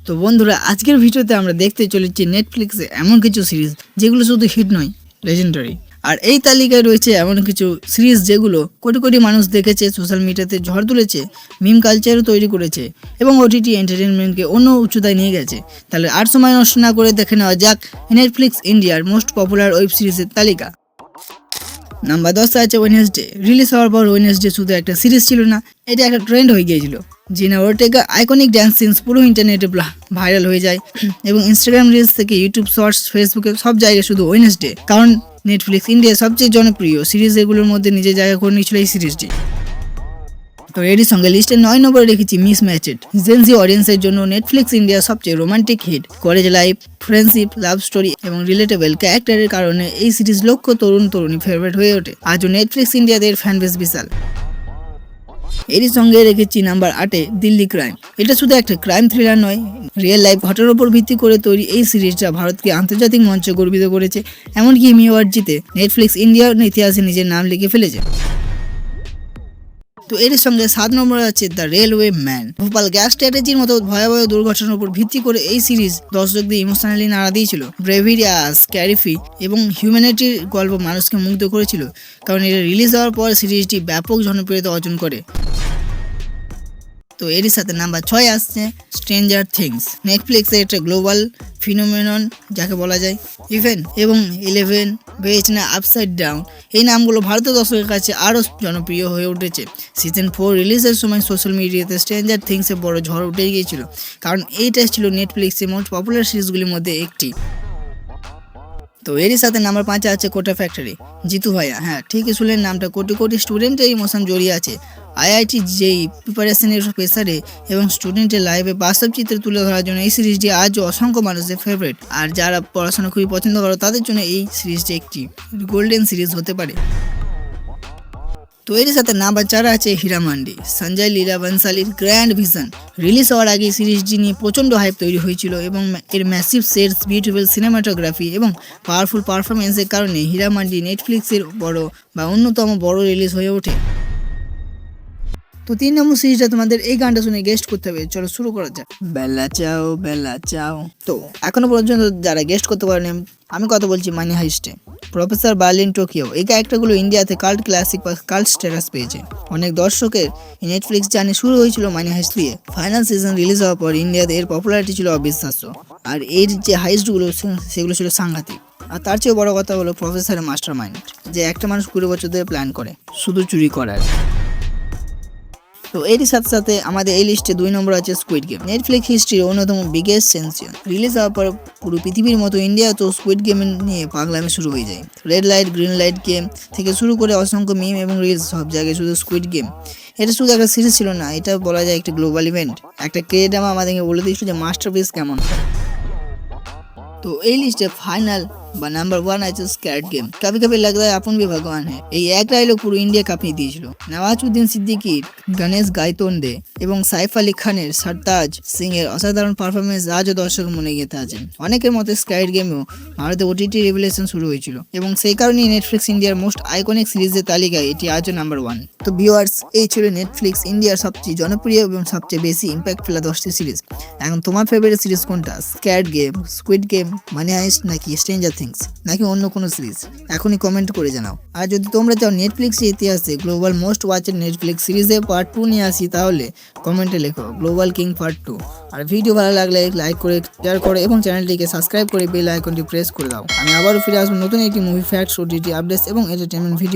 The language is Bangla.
তো বন্ধুরা, আজকের ভিডিওতে আমরা দেখতে চলেছি নেটফ্লিক্সে এমন কিছু সিরিজ যেগুলো শুধু হিট নয়, লেজেন্ডারি। আর এই তালিকায় রয়েছে এমন কিছু সিরিজ যেগুলো কোটি কোটি মানুষ দেখেছে, সোশ্যাল মিডিয়াতে ঝড় তুলেছে, মিম কালচারও তৈরি করেছে এবং ওটিটি এন্টারটেনমেন্টকে অন্য উচ্চতায় নিয়ে গেছে। তাহলে আর সময় নষ্ট না করে দেখে নেওয়া যাক নেটফ্লিক্স ইন্ডিয়ার মোস্ট পপুলার ওয়েব সিরিজের তালিকা। নাম্বার 10 আছে ওয়েডনেসডে। রিলিজ হওয়ার পর ওয়েডনেসডে শুধু একটা সিরিজ ছিল না, এটা একটা ট্রেন্ড হয়ে গিয়েছিল। জিনা ওর্টেগা আইকনিক ড্যান্স সিনস পুরো ইন্টারনেটে ভাইরাল হয়ে যায় এবং ইনস্টাগ্রাম রিলস থেকে ইউটিউব শর্টস, ফেসবুকে সব জায়গায় শুধু ওয়েডনেসডে। কারণ নেটফ্লিক্স ইন্ডিয়ার সবচেয়ে জনপ্রিয় সিরিজ এগুলোর মধ্যে নিজের জায়গা করে নিয়েছিল এই সিরিজটি। তো এরই সঙ্গে লিস্টে 9 নম্বরে রেখেছি মিস ম্যাচেড। জেনজি অডিয়েন্সের জন্য নেটফ্লিক্স ইন্ডিয়ার সবচেয়ে romantic hit. College life, friendship, love story এবং রিলেটেবল ক্যারেক্টারের কারণে এই সিরিজ লক্ষ তরুণ তরুণী ফেভারিট হয়ে ওঠে। আজও নেটফ্লিক্স ইন্ডিয়াদের ফ্যান বেস বিশাল। এরই সঙ্গে রেখেছি নাম্বার 8-এ দিল্লি ক্রাইম। এটা শুধু একটা ক্রাইম থ্রিলার নয়, রিয়েল লাইফ ঘটনার উপর ভিত্তি করে তৈরি এই সিরিজটা ভারতকে আন্তর্জাতিক মঞ্চে গর্বিত করেছে, এমনকি এমি অ্যাওয়ার্ড জিতে নেটফ্লিক্স ইন্ডিয়ার ইতিহাসে নিজের নাম লিখে ফেলেছে। তো এর সঙ্গে 7 নম্বরে আছে the railway man. Bhopal gas স্ট্র্যাটেজির মতো ভয়াবহ দুর্ঘটনার উপর ভিত্তি করে এই সিরিজ দর্শকদের ইমোশনালি নাড়া দিয়েছিল। ব্রেভিরিয়াস, ক্যারিফি এবং হিউম্যানিটির গল্প মানুষকে মুগ্ধ করেছিল, কারণ এটা রিলিজ হওয়ার পর সিরিজটি ব্যাপক জনপ্রিয়তা অর্জন করে। তো এরই সাথে নাম্বার 6 আসছে স্ট্রেঞ্জার থিংস। নেটফ্লিক্সের একটা গ্লোবাল ফিনোমেনন যাকে বলা যায়। ইভেন এবং 11, বেচ না আপসাইড ডাউন, এই নামগুলো ভারতীয় দর্শকের কাছে আরও জনপ্রিয় হয়ে উঠেছে। সিজন 4 রিলিজের সময় সোশ্যাল মিডিয়াতে স্ট্রেঞ্জার থিংসে বড় ঝড় উঠে গিয়েছিল, কারণ এইটা ছিল নেটফ্লিক্সের মোস্ট পপুলার সিরিজগুলির মধ্যে একটি। তো এরই সাথে নাম্বার 5-এ আছে কোটা ফ্যাক্টরি। জিতু ভাইয়া, হ্যাঁ ঠিকই শুনলেন, নামটা কোটি কোটি স্টুডেন্টের ইমোশন জড়িয়ে আছে। আইআইটি যেই প্রিপারেশনের প্রেসারে এবং স্টুডেন্টের লাইফে বাস্তব চিত্রে তুলে ধরার জন্য এই সিরিজটি আজও অসংখ্য মানুষের ফেভারিট। আর যারা পড়াশোনা খুবই পছন্দ করে তাদের জন্য এই সিরিজটি একটি গোল্ডেন সিরিজ হতে পারে। তো এর সাথে নাম্বার 4 আছে Heeramandi. Sanjay Leela বনশালীর grand vision. Release হওয়ার আগে সিরিজটি নিয়ে প্রচণ্ড হাইপ তৈরি হয়েছিল এবং এর ম্যাসিভ সেটস, বিউটিফুল সিনেমাটোগ্রাফি এবং পাওয়ারফুল পারফরমেন্সের কারণে হীরামান্ডি নেটফ্লিক্সের বড় বা অন্যতম বড় রিলিজ হয়ে ওঠে। তো 3 নম্বর সিরিজটা তোমাদের এই গানটা শুনে গেস্ট করতে হবে। চলো শুরু করা যাক। বেলা চাও বেলা চাও। তো এখনো পর্যন্ত যারা গেস্ট করতে পারেনি, আমি কথা বলছি মানি হাইস্টে। প্রফেসর বার্লিন টোকিও, এই ক্যারেক্টারগুলো ইন্ডিয়াতে কাল্ট ক্লাসিক বা কাল্ট স্ট্যাটাস পেয়েছে। অনেক দর্শকের নেটফ্লিক্স জার্নি শুরু হয়েছিল মানি হাইস্ট দিয়ে। ফাইনাল সিজন রিলিজ হওয়ার পর ইন্ডিয়াতে এর পপুলারিটি ছিল অবিশ্বাস্য, আর এর যে হাইস্টগুলো সেগুলো ছিল সাংঘাতিক। আর তার চেয়েও বড় কথা হলো প্রফেসরের মাস্টার মাইন্ড, যে একটা মানুষ 20 বছর ধরে প্ল্যান করে শুধু চুরি করার। তো এরই সাথে সাথে আমাদের এই লিস্টে 2 নম্বর আছে স্কুইড গেম। নেটফ্লিক্স হিস্ট্রির অন্যতম বিগেস্ট সেন্সেশন। রিলিজ হওয়ার পর পুরো পৃথিবীর মতো ইন্ডিয়াতেও স্কুইড গেম নিয়ে পাগলামি শুরু হয়ে যায়। Red light, green light game থেকে শুরু করে অসংখ্য মিম এবং রিলস, সব জায়গায় শুধু স্কুইড গেম। এটা শুধু একটা সিরিজ ছিল না, এটা বলা যায় একটা গ্লোবাল ইভেন্ট। একটা ক্রিয়েটার আমাদেরকে বলে দিয়েছিল যে মাস্টারপিস কেমন। तो এই লিস্টে ফাইনাল বা নাম্বার 1 আছে স্ক্যাড গেম। কবি কবি লাগতা है अपन भी भगवान है। এই এক ডায়লগ পুরো ইন্ডিয়া কাঁপিয়ে দিয়েছিল। নওয়াজউদ্দিন সিদ্দিকীর গণেশ গাইতোন্ডে এবং সাইফ আলী খানের সরতাজ সিং এর অসাধারণ পারফরমেন্স আজও দর্শক মনে গেঁথে আছে। অনেকের মতে স্ক্যাড গেমও ভারতে ওটিটি রেভলিউশন শুরু হয়েছিল এবং সেই কারণেই নেটফ্লিক্স ইন্ডিয়ার মোস্ট আইকনিক সিরিজের তালিকায় এটি আজও নাম্বার 1। তো ভিউয়ার্স, এই ছিল নেটফ্লিক্স ইন্ডিয়ার সবচেয়ে জনপ্রিয় এবং সবচেয়ে বেশি ইম্প্যাক্টফুল 10টি সিরিজ। এখন তোমার ফেভারিট সিরিজ কোনটা? স্ক্যাড গেম, স্কুইড গেম, মানি হাইস্ট নাকি স্ট্রেঞ্জার থিংস নাকি অন্য কোনো সিরিজ? এখনই কমেন্ট করে জানাও। আর যদি তোমরা চাও নেটফ্লিক্সের ইতিহাসে গ্লোবাল মোস্ট ওয়াচেড নেটফ্লিক্স সিরিজের পার্ট 2 নিয়ে আসি, তাহলে কমেন্টে লেখো গ্লোবাল কিং পার্ট 2। আর ভিডিও ভালো লাগলে লাইক করে, শেয়ার করে এবং চ্যানেলটিকে সাবস্ক্রাইব করে বেল আইকনটি প্রেস করে দাও। আমি আবারও ফিরে আসবো নতুন একটি মুভি ফ্যাক্টস, ওটিটি আপডেটস এবং এন্টারটেইনমেন্ট ভিডিও।